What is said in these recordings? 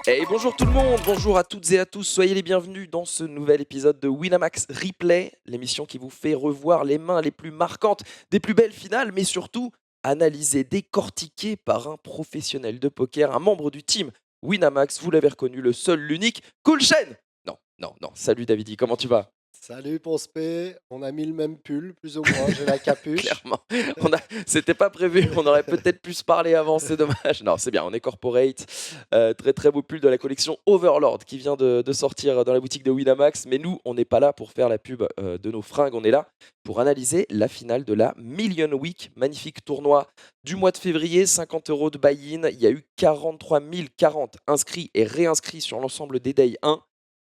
Et bonjour tout le monde, bonjour à toutes et à tous, soyez les bienvenus dans ce nouvel épisode de Winamax Replay, l'émission qui vous fait revoir les mains les plus marquantes des plus belles finales, mais surtout analysées, décortiquées par un professionnel de poker, un membre du team Winamax, vous l'avez reconnu, le seul, l'unique, Cool Shen. Non, non, non, salut Davidi, comment tu vas? Salut Ponce P, on a mis le même pull, plus ou moins, j'ai la capuche. Clairement, c'était pas prévu, on aurait peut-être pu se parler avant, c'est dommage. Non, c'est bien, on est corporate. Très très beau pull de la collection Overlord qui vient de sortir dans la boutique de Winamax. Mais nous, on n'est pas là pour faire la pub de nos fringues, on est là pour analyser la finale de la Million Week, magnifique tournoi du mois de février, 50 euros de buy-in. Il y a eu 43 040 inscrits et réinscrits sur l'ensemble des Day 1.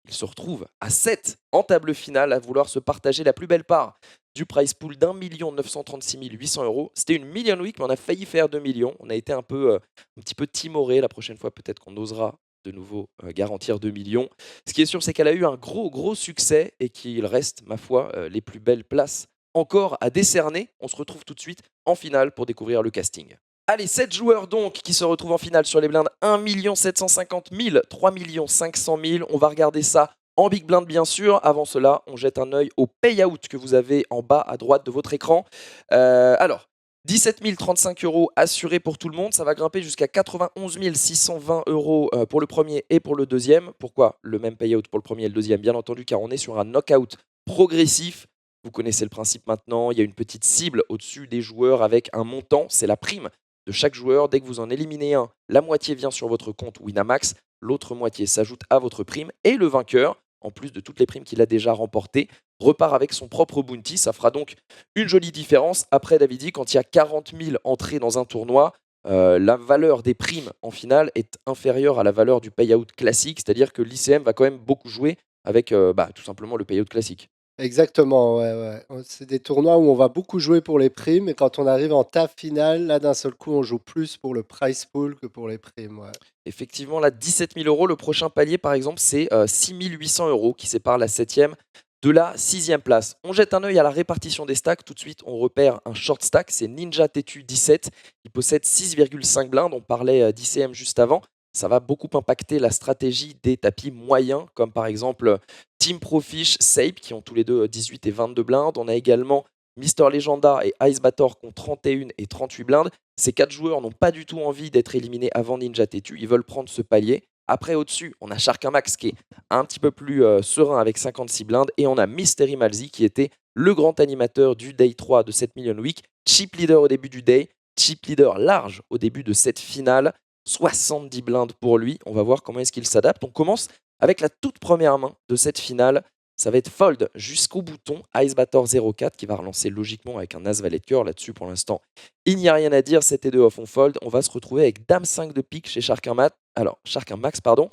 Il se retrouve à 7 en table finale à vouloir se partager la plus belle part du prize pool d'1 936 800 euros. C'était une Million Week, mais on a failli faire 2 millions. On a été un petit peu timoré. La prochaine fois, peut-être qu'on osera de nouveau garantir 2 millions. Ce qui est sûr, c'est qu'elle a eu un gros succès et qu'il reste, ma foi, les plus belles places encore à décerner. On se retrouve tout de suite en finale pour découvrir le casting. Allez, 7 joueurs donc qui se retrouvent en finale sur les blindes 1 750 000, 3 500 000. On va regarder ça en big blind bien sûr. Avant cela, on jette un œil au payout que vous avez en bas à droite de votre écran. Alors, 17 035 euros assurés pour tout le monde. Ça va grimper jusqu'à 91 620 euros pour le premier et pour le deuxième. Pourquoi le même payout pour le premier et le deuxième? Bien entendu, car on est sur un knockout progressif. Vous connaissez le principe maintenant. Il y a une petite cible au-dessus des joueurs avec un montant. C'est la prime de chaque joueur. Dès que vous en éliminez un, la moitié vient sur votre compte Winamax, l'autre moitié s'ajoute à votre prime et le vainqueur, en plus de toutes les primes qu'il a déjà remportées, repart avec son propre bounty. Ça fera donc une jolie différence. Après, Davidi, quand il y a 40 000 entrées dans un tournoi, la valeur des primes en finale est inférieure à la valeur du payout classique, c'est-à-dire que l'ICM va quand même beaucoup jouer avec tout simplement le payout classique. Exactement, ouais, ouais. C'est des tournois où on va beaucoup jouer pour les primes, et quand on arrive en table finale, là d'un seul coup, on joue plus pour le prize pool que pour les primes, ouais. Effectivement, là, 17 000 euros. Le prochain palier, par exemple, c'est 6 800 euros qui sépare la septième de la sixième place. On jette un œil à la répartition des stacks. Tout de suite, on repère un short stack. C'est Ninja Tetu 17. Il possède 6,5 blindes. On parlait d'ICM juste avant. Ça va beaucoup impacter la stratégie des tapis moyens, comme par exemple Team Profish, Sape, qui ont tous les deux 18 et 22 blindes. On a également Mister Legenda et Ice Bator qui ont 31 et 38 blindes. Ces 4 joueurs n'ont pas du tout envie d'être éliminés avant Ninja Tetu. Ils veulent prendre ce palier. Après, au-dessus, on a Sharkin Max qui est un petit peu plus serein avec 56 blindes. Et on a Mystery Malzy qui était le grand animateur du Day 3 de cette Million Week. Chip leader au début du Day. Chip leader large au début de cette finale. 70 blindes pour lui. On va voir comment est-ce qu'il s'adapte. On commence avec la toute première main de cette finale. Ça va être fold jusqu'au bouton Ice Bator 04 qui va relancer logiquement avec un As Valet de cœur. Là-dessus, pour l'instant, il n'y a rien à dire. 7 et 2 off on fold. On va se retrouver avec Dame 5 de pique chez Sharkin Mat. Alors, Sharkin Max, pardon.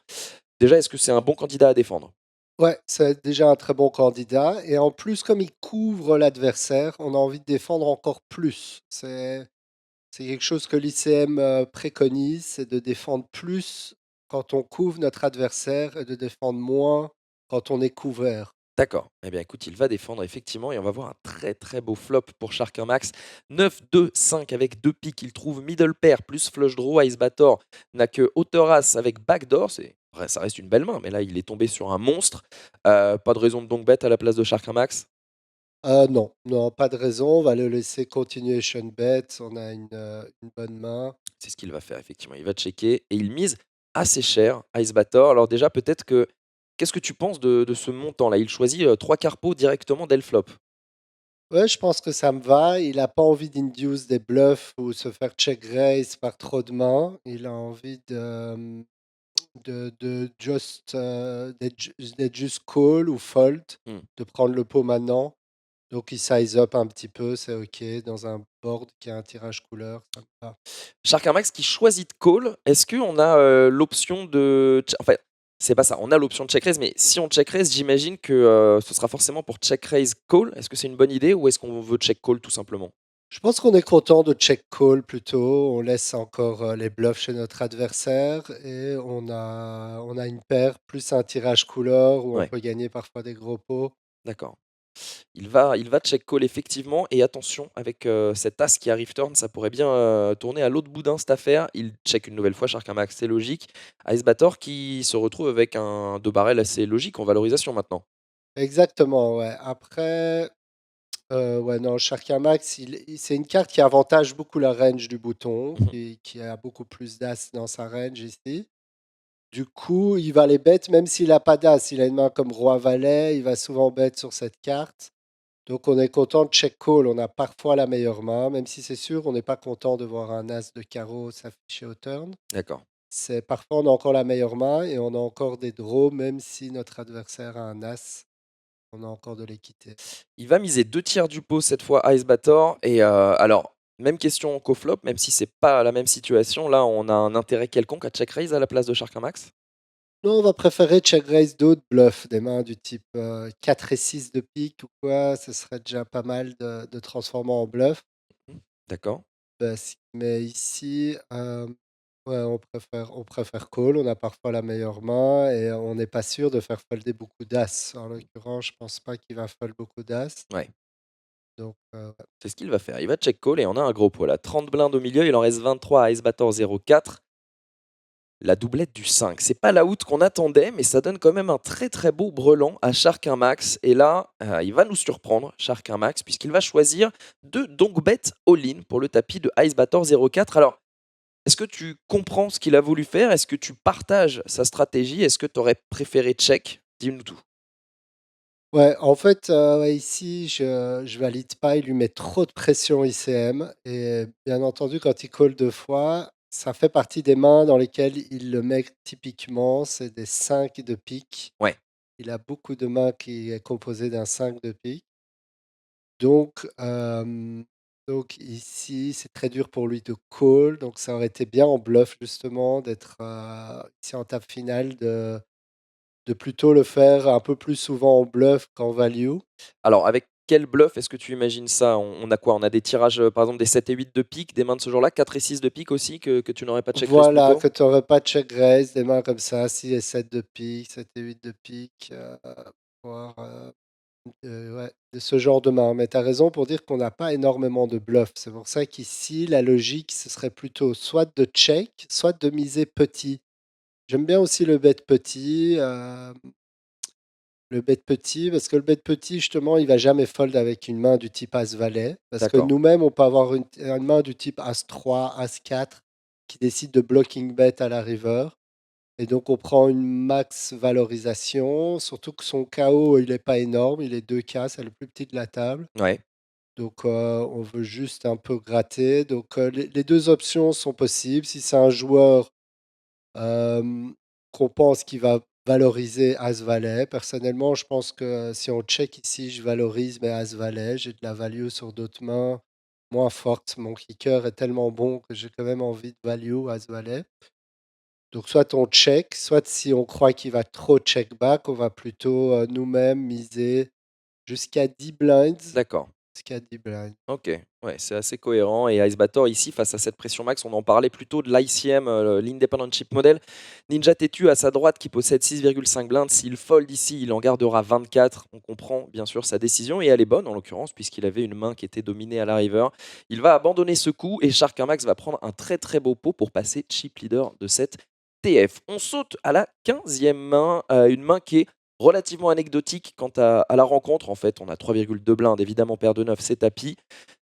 Déjà, est-ce que c'est un bon candidat à défendre? Ouais, c'est déjà un très bon candidat, et en plus, comme il couvre l'adversaire, on a envie de défendre encore plus. C'est quelque chose que l'ICM préconise, c'est de défendre plus quand on couvre notre adversaire et de défendre moins quand on est couvert. D'accord. Eh bien, écoute, il va défendre effectivement et on va voir un très très beau flop pour Sharkin Max. 9, 2, 5 avec deux piques. Il trouve middle pair plus flush draw. Ice Bator n'a que hauteur as avec backdoor. Ça reste une belle main, mais là, il est tombé sur un monstre. Pas de raison de donc bet à la place de Sharkin Max. Non, non, pas de raison, on va le laisser continuation bet, on a une bonne main. C'est ce qu'il va faire, effectivement. Il va checker et il mise assez cher, Ice Bator. Alors déjà, peut-être que... Qu'est-ce que tu penses de ce montant-là? Il choisit 3 carpos directement dès le flop. Ouais, je pense que ça me va, il a pas envie d'induce des bluffs ou se faire check raise par trop de mains. Il a envie de just, d'être juste call ou fold, Hmm. de prendre le pot maintenant. Donc il size up un petit peu, c'est OK, dans un board qui a un tirage couleur, ça me va. Shark Max qui choisit de call, est-ce qu'on a l'option de... Enfin, c'est pas ça, on a l'option de check raise, mais si on check raise, j'imagine que ce sera forcément pour check raise call. Est-ce que c'est une bonne idée ou est-ce qu'on veut check call tout simplement? Je pense qu'on est content de check call plutôt. On laisse encore les bluffs chez notre adversaire, et on a une paire plus un tirage couleur où on Ouais, peut gagner parfois des gros pots. d'accord. Il va check call effectivement et attention avec, cet as qui arrive turn, ça pourrait bien, tourner à l'autre boudin cette affaire. Il check une nouvelle fois Shark Max, c'est logique. Ice Bator qui se retrouve avec un 2 barrels assez logique en valorisation maintenant. Exactement, ouais. Après, ouais, non, Shark Max, c'est une carte qui avantage beaucoup la range du bouton, Mmh. qui a beaucoup plus d'as dans sa range ici. Du coup, il va les bet même s'il a pas d'as. Il a une main comme roi-valet, il va souvent bet sur cette carte. Donc on est content de check call, on a parfois la meilleure main, même si c'est sûr, on n'est pas content de voir un as de carreau s'afficher au turn. D'accord. C'est parfois on a encore la meilleure main et on a encore des draws, même si notre adversaire a un as, on a encore de l'équité. Il va miser 2 tiers du pot cette fois Ice Bator et alors même question qu'au flop, même si c'est pas la même situation, là on a un intérêt quelconque à check raise à la place de Shark Max? Nous, on va préférer check raise d'autres bluffs, des mains du type 4 et 6 de pique ou quoi, ce serait déjà pas mal de transformer en bluff. Mmh, d'accord. Mais ici, ouais, on préfère call, on a parfois la meilleure main et on n'est pas sûr de faire folder beaucoup d'as. En l'occurrence, je pense pas qu'il va fold beaucoup d'as. Ouais, Donc, c'est ce qu'il va faire. Il va check call et on a un gros pot là. 30 blindes au milieu, il en reste 23 à Ice Bator 0,4. La doublette du 5. C'est pas la out qu'on attendait, mais ça donne quand même un très très beau brelan à Shark Max. Et là, il va nous surprendre, Shark Max, puisqu'il va choisir de donc bet all-in pour le tapis de Ice Bator 0,4. Alors, est-ce que tu comprends ce qu'il a voulu faire? Est-ce que tu partages sa stratégie? Est-ce que tu aurais préféré check? Dis-nous tout. ouais, en fait, ouais, ici, je valide pas. Il lui met trop de pression ICM et bien entendu, quand il call 2 fois, ça fait partie des mains dans lesquelles il le met typiquement, c'est des 5 de pique. Ouais, Il a beaucoup de mains qui est composé d'un 5 de pique. Donc, donc ici, c'est très dur pour lui de call, donc ça aurait été bien en bluff justement d'être, ici en table finale de plutôt le faire un peu plus souvent en bluff qu'en value. alors avec quel bluff est-ce que tu imagines ça? On a quoi? On a des tirages, par exemple des 7 et 8 de pique, des mains de ce genre-là, 4 et 6 de pique aussi que tu n'aurais pas check raise plus Voilà, tôt? que tu aurais pas de check raise, des mains comme ça, 6 et 7 de pique, 7 et 8 de pique, voire, ouais, de ce genre de main. Mais tu as raison pour dire qu'on n'a pas énormément de bluff. C'est pour ça qu'ici, la logique, ce serait plutôt soit de check, soit de miser petit. J'aime bien aussi le bet petit, parce que le bet petit, justement, il va jamais fold avec une main du type as-valet. Parce que D'accord. nous-mêmes, on peut avoir une main du type as-3, as-4 qui décide de blocking bet à la river. Et donc, on prend une max valorisation, surtout que son KO, il n'est pas énorme, il est 2K, c'est le plus petit de la table. Ouais. Donc, on veut juste un peu gratter. Donc, les 2 options sont possibles. Si c'est un joueur qu'on pense qu'il va valoriser As-Valet. Personnellement, je pense que si on check ici, je valorise mes As-Valet. J'ai de la value sur d'autres mains moins fortes. Mon kicker est tellement bon que j'ai quand même envie de value As-Valet. Donc, soit on check, soit si on croit qu'il va trop check back, on va plutôt nous-mêmes miser jusqu'à 10 blinds. D'accord. Jusqu'à 10 blinds. OK, ouais, c'est assez cohérent et Ice Bator ici face à cette pression max, on en parlait plutôt de l'ICM, l'Independent Chip Model. Ninja Tetu à sa droite qui possède 6,5 blindes, s'il fold ici, il en gardera 24. On comprend bien sûr sa décision et elle est bonne en l'occurrence puisqu'il avait une main qui était dominée à la river. Il va abandonner ce coup et Shark Max va prendre un très très beau pot pour passer chip leader de cette TF. On saute à la 15e main, une main qui est relativement anecdotique quant à la rencontre. En fait, on a 3,2 blindes, évidemment paire de 9, c'est tapis.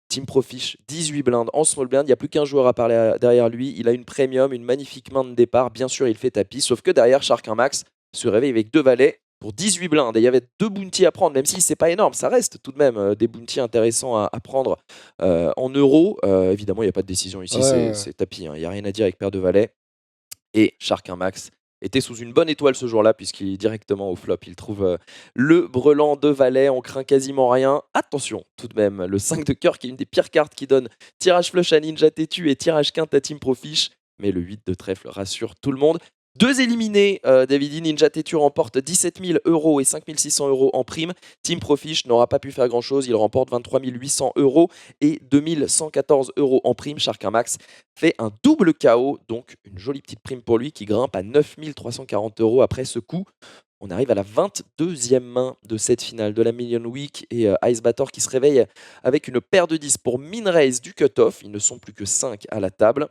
Team Profish, 18 blindes en small blind. Il n'y a plus qu'un joueur à parler derrière lui. Il a une premium, une magnifique main de départ. Bien sûr, il fait tapis. Sauf que derrière, Shark Max se réveille avec 2 valets pour 18 blindes. Et il y avait 2 bounties à prendre, même si c'est pas énorme. Ça reste tout de même des bounties intéressants à prendre en euros. Évidemment, il n'y a pas de décision ici. Ouais, ouais, ouais. C'est tapis, hein. Il n'y a rien à dire avec paire de valets. Et Shark Max était sous une bonne étoile ce jour-là, puisqu'il directement au flop, il trouve le brelan de valet, on craint quasiment rien. Attention, tout de même, le 5 de cœur qui est une des pires cartes qui donne tirage flush à Ninja Tetu et tirage quinte à Team Profish. Mais le 8 de trèfle rassure tout le monde. Deux éliminés, Davidi. Ninja Tetu remporte 17 000 € et 5 600 € en prime. Team Profish n'aura pas pu faire grand-chose, il remporte 23 800 € et 2 114 € en prime. Shark Max fait un double KO, donc une jolie petite prime pour lui qui grimpe à 9 340 € après ce coup. On arrive à la 22e main de cette finale de la Million Week et Ice Bator qui se réveille avec une paire de 10 pour min raise du cutoff. Ils ne sont plus que 5 à la table.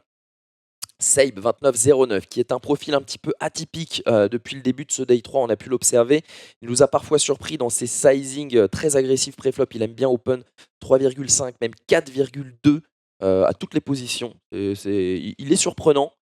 Sabe 29-09, qui est un profil un petit peu atypique depuis le début de ce Day 3, on a pu l'observer. Il nous a parfois surpris dans ses sizing très agressifs pré-flop. Il aime bien open 3,5, même 4,2 à toutes les positions. Il est surprenant.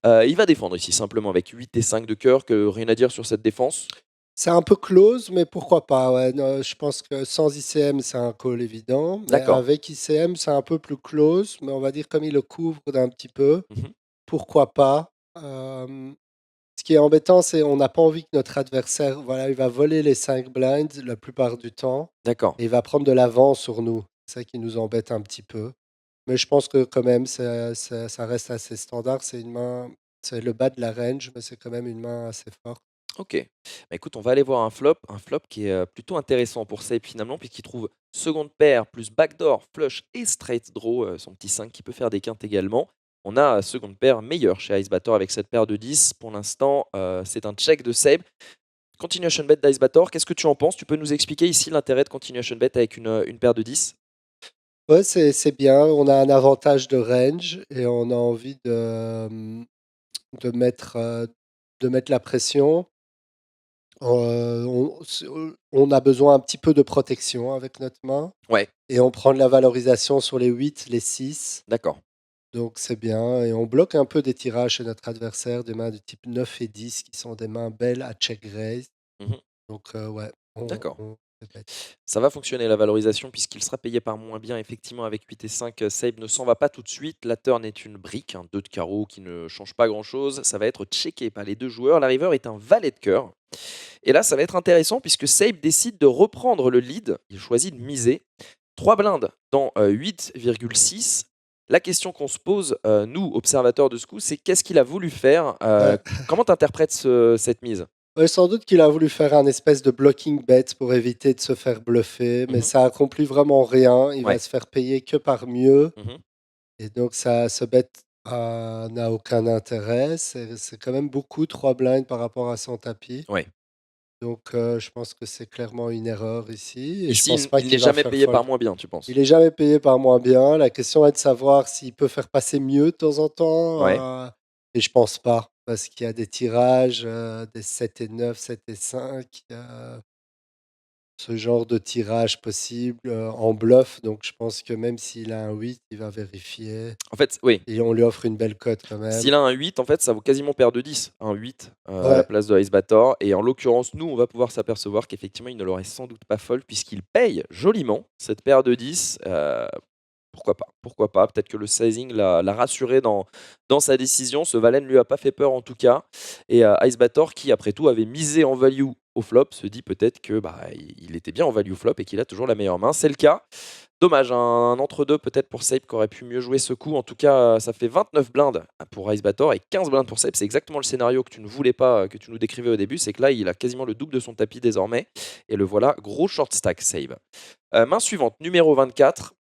Il va défendre ici simplement avec 8 et 5 de cœur, que rien à dire sur cette défense. C'est un peu close, mais pourquoi pas? Ouais, non, je pense que sans ICM, c'est un call évident. Mais D'accord. avec ICM, c'est un peu plus close. Mais on va dire comme il le couvre d'un petit peu, Mhm. pourquoi pas? Ce qui est embêtant, c'est on n'a pas envie que notre adversaire, voilà, il va voler les 5 blinds la plupart du temps D'accord. et il va prendre de l'avance sur nous. C'est ça qui nous embête un petit peu. Mais je pense que quand même, ça reste assez standard. C'est une main, c'est le bas de la range, mais c'est quand même une main assez forte. Ok. Bah, écoute, on va aller voir un flop qui est plutôt intéressant pour Sabe finalement, puisqu'il trouve seconde paire, plus backdoor, flush et straight draw, son petit 5 qui peut faire des quintes également. On a seconde paire meilleure chez Ice Bator avec cette paire de 10. Pour l'instant, c'est un check de Sabe. Continuation bet d'Ice Bator, qu'est-ce que tu en penses? Tu peux nous expliquer ici l'intérêt de continuation bet avec une paire de 10? Ouais, c'est bien. On a un avantage de range et on a envie de mettre, de mettre la pression. On a besoin un petit peu de protection avec notre main Ouais, et on prend de la valorisation sur les 8, les 6. d'accord. Donc c'est bien et on bloque un peu des tirages chez notre adversaire, des mains de type 9 et 10 qui sont des mains belles à check raise. Mhm. Donc ouais, D'accord. on fait bet. Ça va fonctionner la valorisation puisqu'il sera payé par moins bien. Effectivement, avec 8 et 5, Sabe ne s'en va pas tout de suite. La turn est une brique, un 2 de carreau qui ne change pas grand-chose. Ça va être checké par les deux joueurs. La river est un valet de cœur. Et là, ça va être intéressant puisque Sabe décide de reprendre le lead. Il choisit de miser. 3 blindes dans 8,6. La question qu'on se pose, nous, observateurs de ce coup, c'est qu'est-ce qu'il a voulu faire? Ouais. Comment tu interprètes cette mise? Ouais, sans doute qu'il a voulu faire un espèce de blocking bet pour éviter de se faire bluffer, mais Mhm. ça accomplit vraiment rien. Il va Ouais. se faire payer que par mieux. Mhm. Et donc, ça, ce bet n'a aucun intérêt. C'est quand même beaucoup, 3 blinds par rapport à son tapis. Ouais. Donc, je pense que c'est clairement une erreur ici. Et je Ici, pense pas il n'est qu'il va jamais faire payé par fold. moins bien, tu penses? Il est jamais payé par moins bien. La question est de savoir s'il peut faire passer mieux de temps en temps. Ouais. Et je pense pas. Parce qu'il y a des tirages, des 7 et 9, 7 et 5. Ce genre de tirage possible, en bluff, donc je pense que même s'il a un 8, il va vérifier En fait, oui. et on lui offre une belle cote quand même. S'il a un 8, en fait, ça vaut quasiment paire de 10. Un 8 à la Ouais, place de Ice Bator. Et en l'occurrence, nous, on va pouvoir s'apercevoir qu'effectivement, il ne l'aurait sans doute pas folle puisqu'il paye joliment cette paire de 10. Pourquoi pas? Pourquoi pas? Peut-être que le sizing l'a rassuré dans sa décision. Ce valet ne lui a pas fait peur en tout cas. Et Ice Bator, qui après tout avait misé en value au flop, se dit peut-être que il était bien en value flop et qu'il a toujours la meilleure main. C'est le cas. Dommage, un entre-deux peut-être pour Sabe qui aurait pu mieux jouer ce coup. En tout cas, ça fait 29 blindes pour Ice Bator et 15 blindes pour Sabe. C'est exactement le scénario que tu ne voulais pas, que tu nous décrivais au début. C'est que là, il a quasiment le double de son tapis désormais. Et le voilà, gros short stack Sabe. Main suivante, numéro 24.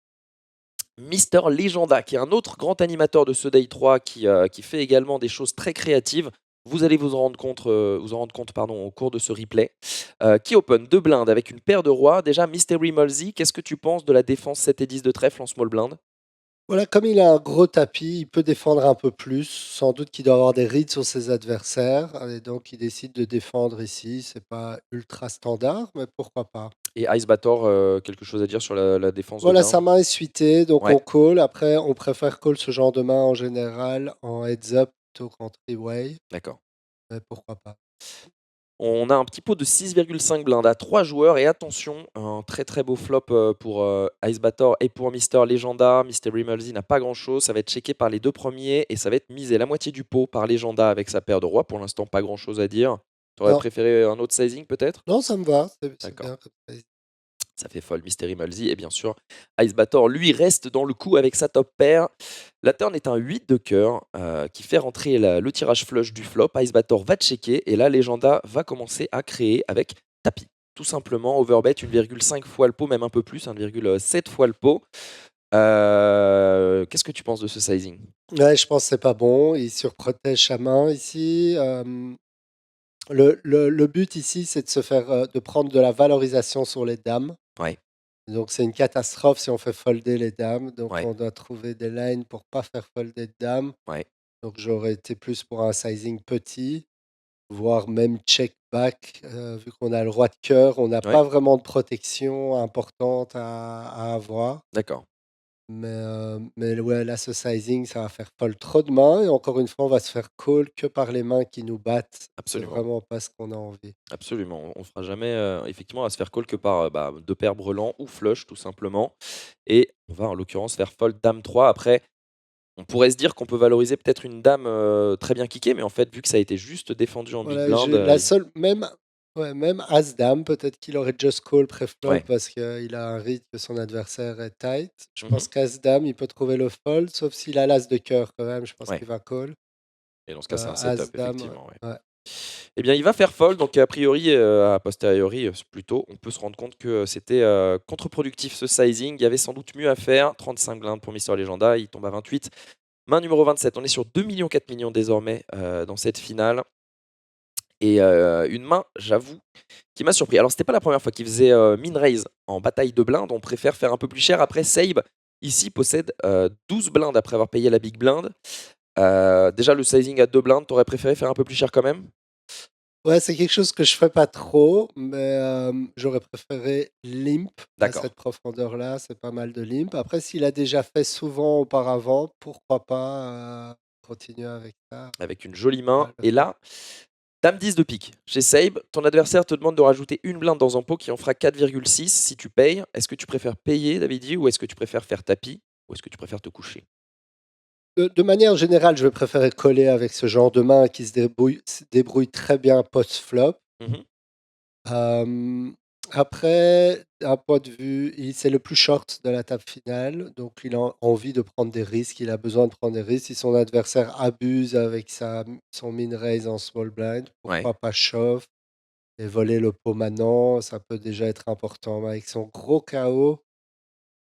Mister Legenda, qui est un autre grand animateur de ce Day 3 qui fait également des choses très créatives. Vous allez vous en rendre compte pardon, au cours de ce replay. Qui open 2 blindes avec une paire de rois. Déjà, Mystery Mulsey, qu'est-ce que tu penses de la défense 7 et 10 de trèfle en small blind? voilà, comme il a un gros tapis, il peut défendre un peu plus. Sans doute qu'il doit avoir des rides sur ses adversaires et donc il décide de défendre ici. C'est pas ultra standard, mais pourquoi pas? Et Ice Bator, quelque chose à dire sur la défense de Voilà, blind? sa main est suitée, donc Ouais, on call. Après, on préfère call ce genre de main en général en heads up plutôt qu'en three-way, d'accord. mais pourquoi pas? On a un petit pot de 6,5 blindes à 3 joueurs et attention, un très très beau flop pour Ice Bator et pour Mister Legenda. Mystery Mulsey n'a pas grand chose, ça va être checké par les deux premiers et ça va être misé la moitié du pot par Legenda avec sa paire de rois. Pour l'instant, pas grand chose à dire. Tu aurais Non, préféré un autre sizing peut-être? non, ça me va, c'est D'accord. bien comme ça. Ça fait folle, Mystery Mulsey. Et bien sûr, Ice Bator, lui, reste dans le coup avec sa top pair. La turn est un 8 de cœur qui fait rentrer le tirage flush du flop. Ice Bator va checker et là, Legenda va commencer à créer avec tapis. Tout simplement, overbet 1,5 fois le pot, même un peu plus, 1,7 fois le pot. Qu'est-ce que tu penses de ce sizing? Ouais, je pense que c'est pas bon. Il surprotège sa main ici. Le but ici, c'est de se faire, de prendre de la valorisation sur les dames. Ouais, Donc c'est une catastrophe si on fait folder les dames, donc ouais, on doit trouver des lines pour pas faire folder de dames. ouais, Donc j'aurais été plus pour un sizing petit, voire même check back, vu qu'on a le roi de cœur, on n'a ouais, pas vraiment de protection importante à avoir. d'accord, Mais ouais, là, ce sizing, ça va faire fold trop de mains et encore une fois, on va se faire call que par les mains qui nous battent. C'est absolument. vraiment pas ce qu'on a envie. Absolument, on fera jamais, effectivement à se faire call que par, 2 paires brelan ou flush tout simplement et on va en l'occurrence faire fold dame 3. Après, on pourrait se dire qu'on peut valoriser peut-être une dame, très bien kickée, mais en fait, vu que ça a été juste défendu en big Voilà, blind, la il seule même ouais, même as dame, peut-être qu'il aurait just call pré-flop ouais. parce qu'il a un read que son adversaire est tight. Je Mmh. pense qu'as dame, il peut trouver le fold, sauf s'il a l'as de cœur quand même, je pense Ouais qu'il va call. et dans ce cas, c'est un As setup dame, effectivement, ouais. ouais. Eh bien, il va faire fold, donc a priori, a posteriori, plutôt, on peut se rendre compte que c'était, contre-productif ce sizing. Il y avait sans doute mieux à faire. 35 blindes pour Mister Legenda, il tombe à 28. Main numéro 27, on est sur 2 millions 4 millions désormais, dans cette finale et une main, j'avoue, qui m'a surpris. Alors c'était pas la première fois qu'il faisait, min raise en bataille de blindes, on préfère faire un peu plus cher. Après Sabe, ici, possède, 12 blindes après avoir payé la big blind. Déjà le sizing à 2 blindes, tu aurais préféré faire un peu plus cher quand même? Ouais, c'est quelque chose que je fais pas trop, mais j'aurais préféré limp à D'accord. cette profondeur-là, c'est pas mal de limp. Après, s'il a déjà fait souvent auparavant, pourquoi pas, continuer avec ça? Avec une jolie main Ouais, le et faire. là, dame 10 de pique. Chez Sabe, ton adversaire te demande de rajouter une blinde dans un pot qui en fera 4,6 si tu payes. Est-ce que tu préfères payer, Davidi, ou est-ce que tu préfères faire tapis? Ou est-ce que tu préfères te coucher? De manière générale, je vais préférer coller avec ce genre de main qui se débrouille très bien post-flop. Mmh. Hem, Après, d'un point de vue c'est le plus short de la table finale, donc il a envie de prendre des risques, il a besoin de prendre des risques. Si son adversaire abuse avec son min raise en small blind, Ouais. pourquoi pas shove et voler le pot maintenant, ça peut déjà être important. Mais avec son gros KO,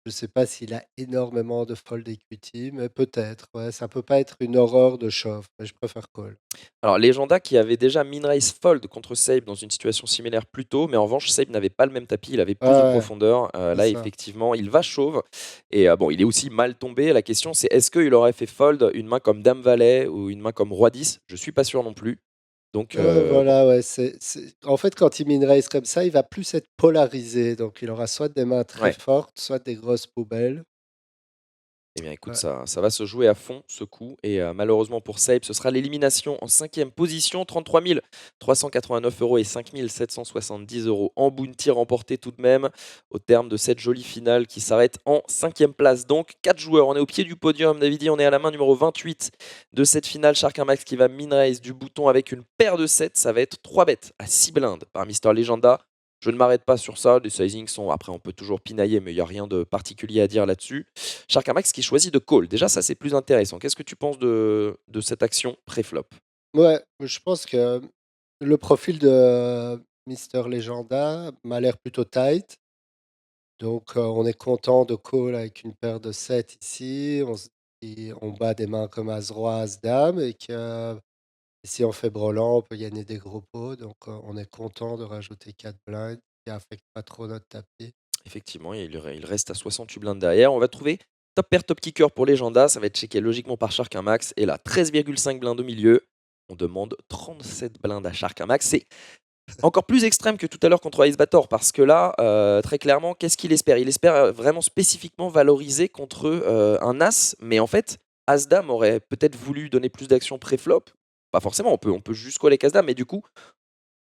je ne sais pas s'il a énormément de fold equity, mais peut-être, ouais, ça peut pas être une horreur de shove, mais je préfère call. Alors Legenda qui avait déjà min raise fold contre Sabe dans une situation similaire plus tôt, mais en revanche Sabe n'avait pas le même tapis, il avait Ouais, plus de ouais, profondeur. c'est Là ça. effectivement il va chauve et bon il est aussi mal tombé. La question c'est est-ce qu'il aurait fait fold une main comme dame valet ou une main comme roi 10? Je suis pas sûr non plus. Donc bon, Voilà, ouais, en fait, quand il min raise comme ça, il va plus être polarisé, donc il aura soit des mains très ouais. fortes, soit des grosses poubelles. Eh bien, écoute, Ouais. ça va se jouer à fond ce coup. Et malheureusement pour Sabe, ce sera l'élimination en cinquième position. 33 389 € et 5 770 € en bounty remporté tout de même au terme de cette jolie finale qui s'arrête en cinquième place. Donc, 4 joueurs. On est au pied du podium. Davidi, on est à la main numéro 28 de cette finale. Shark Max qui va min raise du bouton avec une paire de 7. Ça va être 3 bêtes à 6 blindes par Mister Legenda. Je ne m'arrête pas sur ça. Les sizings sont. Après, on peut toujours pinailler, mais il n'y a rien de particulier à dire là-dessus. Sharkamax qui choisit de call. Déjà, ça, c'est plus intéressant. Qu'est-ce que tu penses de cette action pré-flop? Ouais, je pense que le profil de Mister Legenda m'a l'air plutôt tight, donc on est content de call avec une paire de 7 ici. On bat des mains comme as-roi, as-dame et que si on fait brelan, on peut gagner des gros pots, donc on est content de rajouter 4 blinds qui affectent pas trop notre tapis. Effectivement, il reste à 68 blindes derrière. On va trouver top pair, top kicker pour Legenda. Ça va être checké logiquement par Sharkamax. Et là, 13,5 blindes au milieu. On demande 37 blindes à Sharkamax. C'est encore plus extrême que tout à l'heure contre Ice Bator parce que là, très clairement, qu'est-ce qu'il espère? Il espère vraiment spécifiquement valoriser contre un As, mais en fait, As-Dame aurait peut-être voulu donner plus d'action pré-flop. Pas forcément, on peut juste coller avec As-Dame, mais du coup,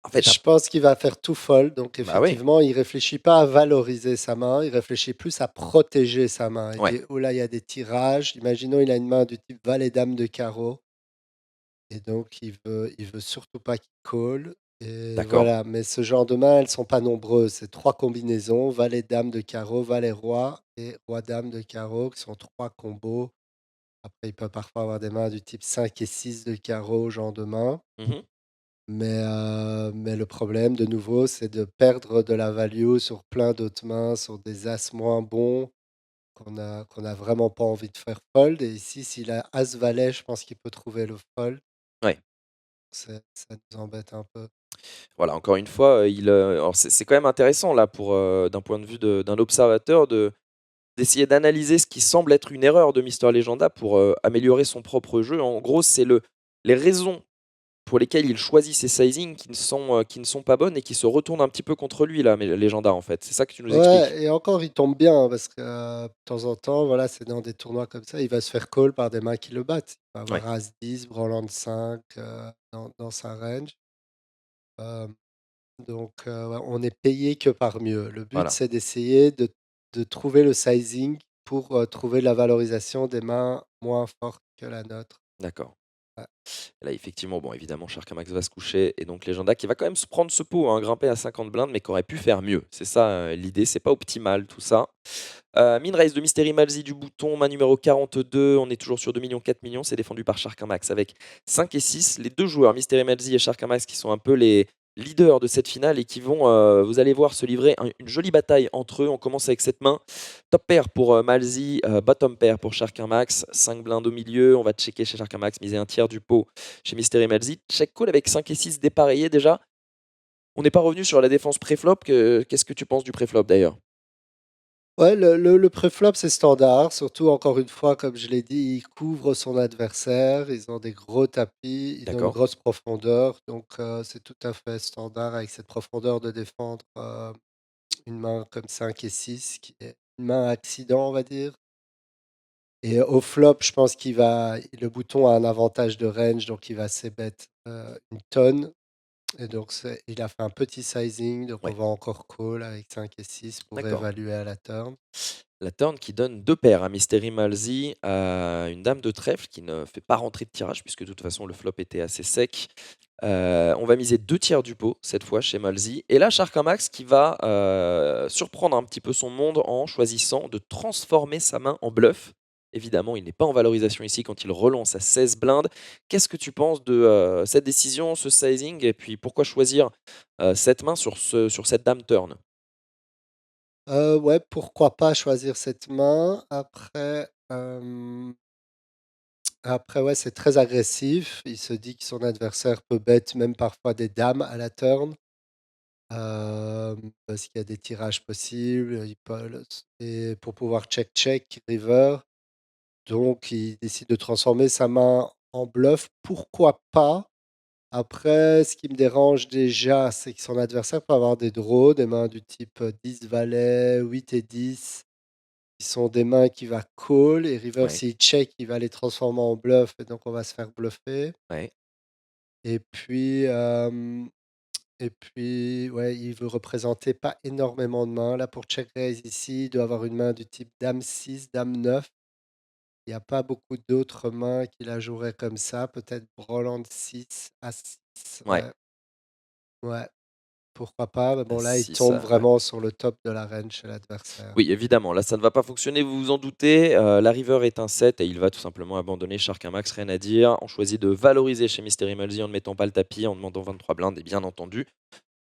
en fait, Je pense qu'il va faire tout fold, donc bah ouais, effectivement, il réfléchit pas à valoriser sa main, il réfléchit plus à protéger sa main. Il ouais, dit: «Oh là, il y a des tirages». Imaginons, il a une main du type valet dame de carreau et donc il veut surtout pas qu'il call et d'accord. voilà. Mais ce genre de mains, elles sont pas nombreuses. C'est 3 combinaisons, valet dame de carreau, valet roi et roi dame de carreau qui sont 3 combos. Après, il peut parfois avoir des mains du type 5 et 6 de carreau, genre de main. Mmh. Mais le problème, de nouveau, c'est de perdre de la value sur plein d'autres mains, sur des as moins bons qu'on a vraiment pas envie de faire fold et ici, s'il a as valet, je pense qu'il peut trouver le fold. Ouais. Ça nous embête un peu. Voilà, encore une fois, alors c'est quand même intéressant là pour, d'un point de vue d'un observateur d'essayer d'analyser ce qui semble être une erreur de Mister Legenda pour, améliorer son propre jeu. En gros, c'est les raisons pour lesquelles il choisit ses sizings qui ne sont pas bonnes et qui se retournent un petit peu contre lui là, mais Legenda, en fait. C'est ça que tu nous expliques? Ouais, et encore, il tombe bien, hein, parce que, de temps en temps, voilà, c'est dans des tournois comme ça, il va se faire call par des mains qui le battent. Il va Ouais, avoir as-10, brelan 5, dans sa range. Hem, donc, ouais, on est payé que par mieux. Le but, voilà, c'est d'essayer de trouver le sizing pour, trouver la valorisation des mains moins fortes que la nôtre. d'accord. Ouais. Là, effectivement, bon, évidemment, Sharkamax va se coucher et donc Legenda qui va quand même se prendre ce pot, hein, grimper à 50 blindes, mais qui aurait pu faire mieux. C'est ça, l'idée, c'est pas optimal tout ça. Min de Mystery Malzy du bouton, main numéro 42, on est toujours sur 2 millions, 4 millions, c'est défendu par Sharkamax avec 5 et 6. Les deux joueurs, Mystery Malzy et Sharkamax, qui sont un peu les leaders de cette finale et qui vont, vous allez voir, se livrer une jolie bataille entre eux. On commence avec cette main. Top pair pour Malzy, bottom pair pour Sharkamax, 5 blindes au milieu. On va checker chez Sharkamax, miser un tiers du pot chez Mystery Malzy. Check call avec 5 et 6 dépareillés déjà. On n'est pas revenu sur la défense pré-flop. Qu'est-ce que tu penses du pré-flop d'ailleurs? Ouais, le préflop, c'est standard, surtout encore une fois, comme je l'ai dit, ils couvrent son adversaire, ils ont des gros tapis, ils ont une D'accord, grosse profondeur, donc c'est tout à fait standard avec cette profondeur de défendre, une main comme 5 et 6 qui est une main accident, on va dire. Et au flop, je pense qu'il va le bouton a un avantage de range, donc il va c-bet, une tonne, et donc il a fait un petit sizing, donc on ouais, va encore call avec 5 et 6 pour d'accord. évaluer à la turn. La turn qui donne 2 paires à Mystery Malzy, à une dame de trèfle qui ne fait pas rentrer de tirage puisque de toute façon le flop était assez sec. On va miser 2 tiers du pot cette fois chez Malzy et là Sharkamax qui va, surprendre un petit peu son monde en choisissant de transformer sa main en bluff. Évidemment, il n'est pas en valorisation ici quand il relance à 16 blindes. Qu'est-ce que tu penses de, cette décision, ce sizing et puis pourquoi choisir, cette main sur cette dame turn? Ouais, pourquoi pas choisir cette main. Après, ouais, c'est très agressif. Il se dit que son adversaire peut bet même parfois des dames à la turn, parce qu'il y a des tirages possibles, il peut et pour pouvoir check river, donc il décide de transformer sa main en bluff. Pourquoi pas? Après, ce qui me dérange déjà, c'est que son adversaire peut avoir des draws, des mains du type, 10 valet, 8 et 10. Qui sont des mains qui va call et river Ouais, s'il check, il va les transformer en bluff et donc on va se faire bluffer. ouais. Et puis, ouais, il veut représenter pas énormément de mains. Là, pour check raise ici, il doit avoir une main du type dame 6, dame 9. Il y a pas beaucoup d'autres mains qui la joueraient comme ça. Peut-être brelan 6, as 6, Ouais, ouais, ouais, pourquoi pas? Mais bon, là, il si tombe ça ouais. vraiment sur le top de la range chez l'adversaire. Oui, évidemment, là, ça ne va pas fonctionner, vous vous en doutez. La river est un 7 et il va tout simplement abandonner Shark un max, rien à dire. On choisit de valoriser chez Mystery Malzy en ne mettant pas le tapis, en demandant 23 blindes et bien entendu,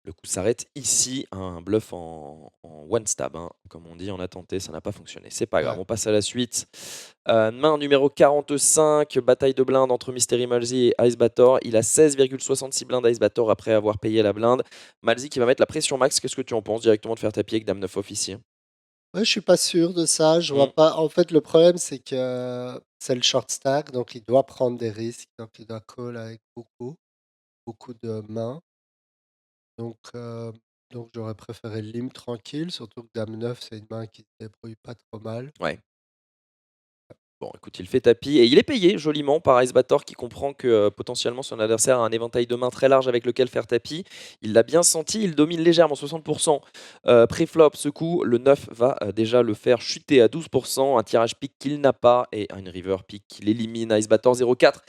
le coup s'arrête ici. Un bluff en one stab, hein, comme on dit, on a tenté, ça n'a pas fonctionné. C'est pas grave, Ouais. on passe à la suite. Main numéro 45, bataille de blindes entre Mystery Malzy et Ice Bator. Il a 16,66 blindes Ice Bator après avoir payé la blinde. Malzy qui va mettre la pression max, qu'est-ce que tu en penses directement de faire tapis avec Dame 9 off ici? Ouais, je suis pas sûr de ça, je Hmm, vois pas en fait, le problème, c'est que c'est le short stack, donc il doit prendre des risques, donc il doit call avec beaucoup de mains, donc j'aurais préféré limp tranquille, surtout que dame 9 c'est une main qui se débrouille pas trop mal. ouais. Bon, écoute, il fait tapis et il est payé joliment par Icebator qui comprend que potentiellement son adversaire a un éventail de mains très large avec lequel faire tapis. Il l'a bien senti, il domine légèrement 60% pré-flop. Ce coup, le 9 va déjà le faire chuter à 12%, un tirage pique qu'il n'a pas et une river pique qu'il élimine. Icebator 0,4.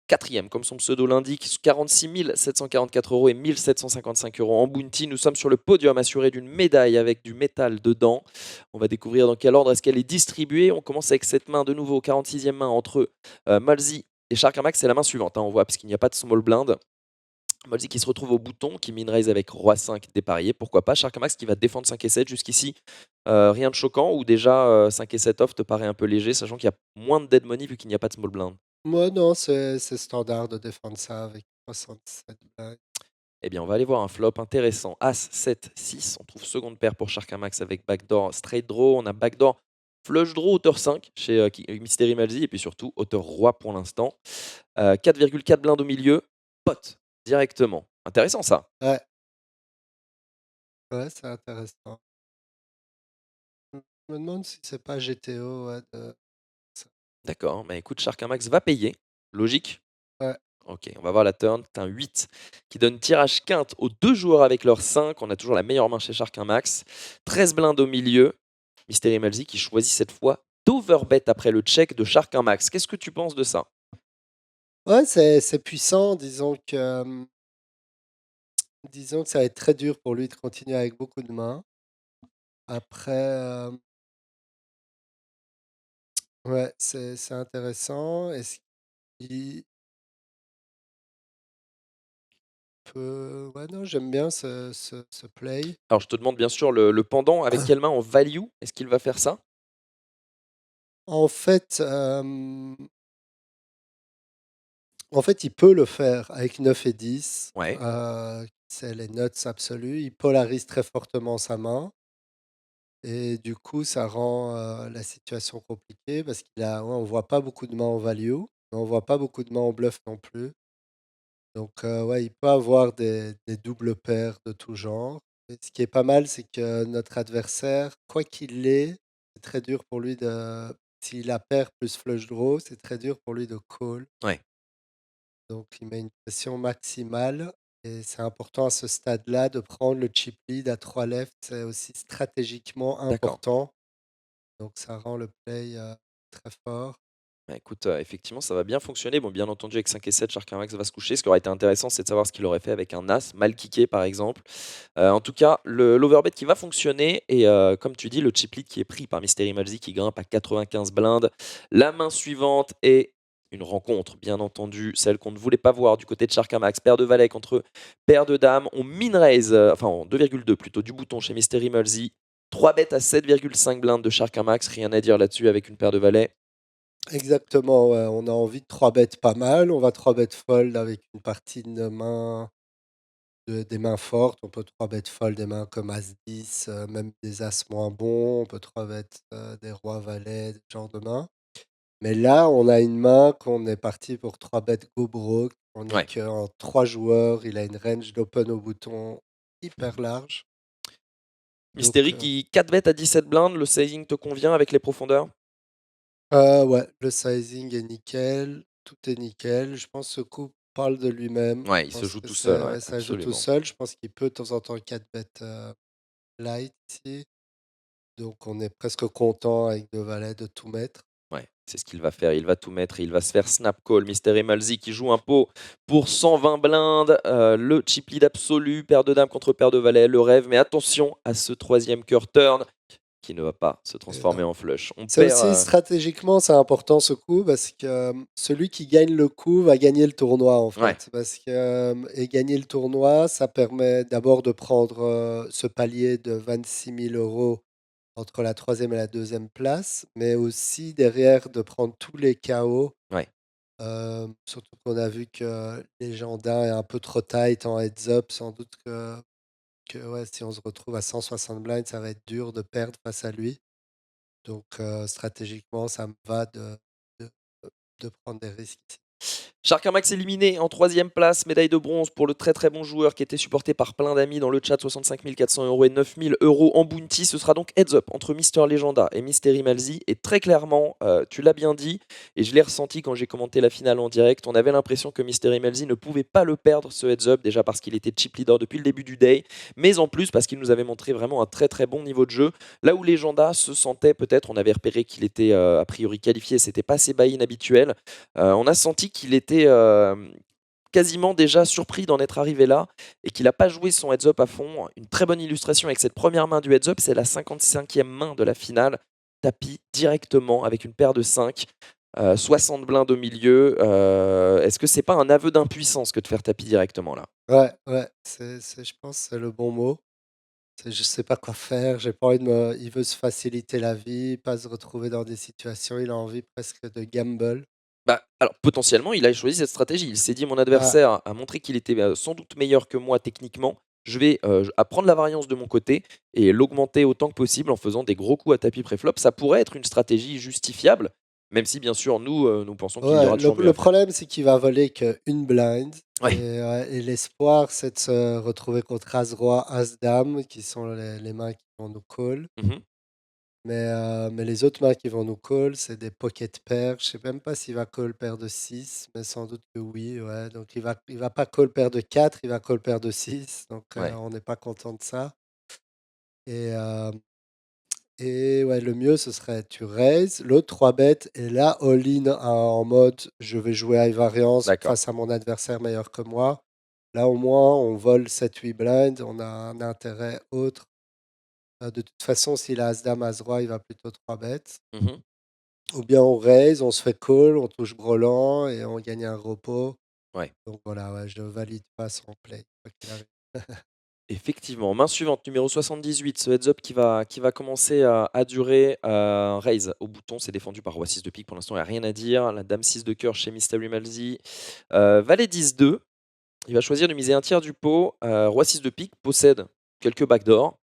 Quatrième, comme son pseudo l'indique, 46 744 euros et 1755 euros en bounty. Nous sommes sur le podium assuré d'une médaille avec du métal dedans. On va découvrir dans quel ordre est-ce qu'elle est distribuée. On commence avec cette main de nouveau, 46e main entre Malzy et Sharkamax. C'est la main suivante, hein, on voit, parce qu'il n'y a pas de small blind. Malzy qui se retrouve au bouton, qui min raise avec Roi 5 dépareillé, pourquoi pas. Sharkamax qui va défendre 5 et 7 jusqu'ici. Rien de choquant, ou déjà 5 et 7 off te paraît un peu léger, sachant qu'il y a moins de dead money vu qu'il n'y a pas de small blind. Moi non, c'est standard de défendre ça avec 67 blindes. Eh bien, on va aller voir un flop intéressant. As, 7, 6. On trouve seconde paire pour Shark Max avec backdoor straight draw. On a backdoor flush draw hauteur 5 chez Mystery Malzy. Et puis surtout, hauteur roi pour l'instant. 4,4 blindes au milieu. Pot, directement. Intéressant ça. Ouais, ouais, c'est intéressant. Je me demande si c'est pas GTO, ouais, ça. D'accord. Mais écoute, Shark Max va payer. Logique. Ouais, Ok, on va voir la turn. C'est un 8 qui donne tirage quinte aux deux joueurs avec leur 5. On a toujours la meilleure main chez Shark Max. 13 blindes au milieu. Mystery Malzy qui choisit cette fois d'overbet après le check de Shark Max. Qu'est-ce que tu penses de ça? ouais, c'est puissant. Disons que ça va être très dur pour lui de continuer avec beaucoup de mains. Après, ouais, c'est intéressant. Est-ce qu'il peut. Ouais, non, j'aime bien ce play. Alors je te demande bien sûr le pendant. Avec quelle main en value est-ce qu'il va faire ça? En fait, il peut le faire avec 9 et 10. Ouais, C'est les nuts absolus. Il polarise très fortement sa main et du coup, ça rend, la situation compliquée parce on voit pas beaucoup de mains en value, mais on voit pas beaucoup de mains en bluff non plus. Donc, ouais, il peut avoir des doubles paires de tout genre. Et ce qui est pas mal, c'est que notre adversaire, quoi qu'il ait, c'est très dur pour lui de s'il a paire plus flush draw, c'est très dur pour lui de call. ouais, Donc il met une pression maximale et c'est important à ce stade-là de prendre le chip lead à 3 left, c'est aussi stratégiquement d'accord. important. Donc ça rend le play, très fort. Bah, écoute, effectivement, ça va bien fonctionner. Bon, bien entendu, avec 5 et 7, Shark Max va se coucher. Ce qui aurait été intéressant, c'est de savoir ce qu'il aurait fait avec un as mal kické, par exemple. En tout cas, l'overbet qui va fonctionner et comme tu dis, le chip lead qui est pris par Mystery Malzy qui grimpe à 95 blindes. La main suivante est une rencontre, bien entendu, celle qu'on ne voulait pas voir du côté de Shark Max. Paire de valet contre paire de dames. On min raise, enfin en 2,2 plutôt, du bouton chez Mystery Malzy. 3 bêtes à 7,5 blindes de Shark Max. Rien à dire là-dessus avec une paire de valets. Exactement, ouais, on a envie de 3 bêtes pas mal, on va 3 bêtes fold avec une partie de main des mains fortes. On peut 3 bêtes fold des mains comme as 10, même des as moins bons. On peut 3 bêtes, des rois valets, ce genre de main. Mais là, on a une main qu'on est parti pour 3 bêtes go broke. On est Ouais. qu'en 3 joueurs. Il a une range d'open au bouton hyper large. Donc, Mystery qui 4 bêtes à 17 blindes, le sizing te convient avec les profondeurs? ouais, le sizing est nickel, tout est nickel. Je pense que ce coup parle de lui-même. Ouais, il Je se pense joue que tout seul, ouais, ouais, ça joue tout absolument. seul. Je pense qu'il peut de temps en temps 4 bêtes, light ici. Donc on est presque content avec 2 valets de tout mettre. Ouais, c'est ce qu'il va faire. Il va tout mettre et il va se faire snap call. Mystery Malzy qui joue un pot pour 120 blindes. Le chip lead absolu, paire de dames contre paire de valets, le rêve. Mais attention à ce troisième cœur turn qui ne va pas se Et transformer non. en flush. On C'est perd. aussi stratégiquement, c'est important ce coup parce que, celui qui gagne le coup va gagner le tournoi en Ouais, fait. Parce que, et gagner le tournoi, ça permet d'abord de prendre, ce palier de 26 000 € entre la troisième et la deuxième place, mais aussi derrière de prendre tous les KO. ouais. Surtout qu'on a vu que Legenda est un peu trop tight en heads up. Sans doute que ouais, si on se retrouve à 160 blinds, ça va être dur de perdre face à lui. Donc, stratégiquement, ça me va de de prendre des risques ici. Shark Max éliminé en troisième place, médaille de bronze pour le très très bon joueur qui était supporté par plein d'amis dans le chat, 65 400 € et 9 000 € en bounty. Ce sera donc heads up entre Mister Legenda et Mystery Malzy. Et très clairement, tu l'as bien dit, et je l'ai ressenti quand j'ai commenté la finale en direct, on avait l'impression que Mystery Malzy ne pouvait pas le perdre ce heads up, déjà parce qu'il était chip leader depuis le début du day, mais en plus parce qu'il nous avait montré vraiment un très très bon niveau de jeu. Là où Legenda se sentait peut-être, on avait repéré qu'il était a priori qualifié, c'était pas ses buy-in habituels. On a senti qu'il était quasiment déjà surpris d'en être arrivé là et qu'il n'a pas joué son heads up à fond. Une très bonne illustration avec cette première main du heads up, c'est la 55e main de la finale. Tapis directement avec une paire de 5, 60 blindes au milieu. Est-ce que c'est pas un aveu d'impuissance que de faire tapis directement là? Ouais, ouais, je pense, c'est le bon mot. C'est je sais pas quoi faire, j'ai pas envie de me il veut se faciliter la vie, pas se retrouver dans des situations, il a envie presque de gamble. Bah, alors potentiellement, il a choisi cette stratégie. Il s'est dit: «Mon Ah, adversaire a montré qu'il était, sans doute meilleur que moi techniquement. Je vais, apprendre la variance de mon côté et l'augmenter autant que possible en faisant des gros coups à tapis préflop». Ça pourrait être une stratégie justifiable, même si bien sûr nous, nous pensons qu'il y ouais, aura toujours mieux le à faire. problème, c'est qu'il va voler qu'une blind Ouais. et l'espoir, c'est de se retrouver contre as-roi, as-dame, qui sont les mains qui vont nous call. Mmh. Mais les autres mains qui vont nous call, c'est des pocket pairs. Je sais même pas s'il va call paire de 6, mais sans doute que oui, ouais. Donc il va pas call paire de 4, il va call paire de 6. Donc Ouais. on n'est pas content de ça. Et, euh, et ouais, le mieux, ce serait tu raises, l'autre 3 bêtes, et là, all-in en mode je vais jouer high variance D'accord. face à mon adversaire meilleur que moi. Là, au moins, on vole 7-8 blinds, on a un intérêt autre. De toute façon, s'il a As-Dame, As-Roi, il va plutôt 3 bêtes. Mmh. Ou bien on raise, on se fait call, on touche brelan et on gagne un repos. Ouais. Donc voilà, ouais, je valide pas son play, quoi qu'il arrive. Effectivement. Main suivante, numéro 78, ce heads up qui va commencer à durer, raise au bouton, c'est défendu par roi 6 de pique, pour l'instant il y a rien à dire. La dame 6 de cœur chez Mystery Malzy. Valet 10-2, il va choisir de miser un tiers du pot. Roi 6 de pique possède quelques backdoors,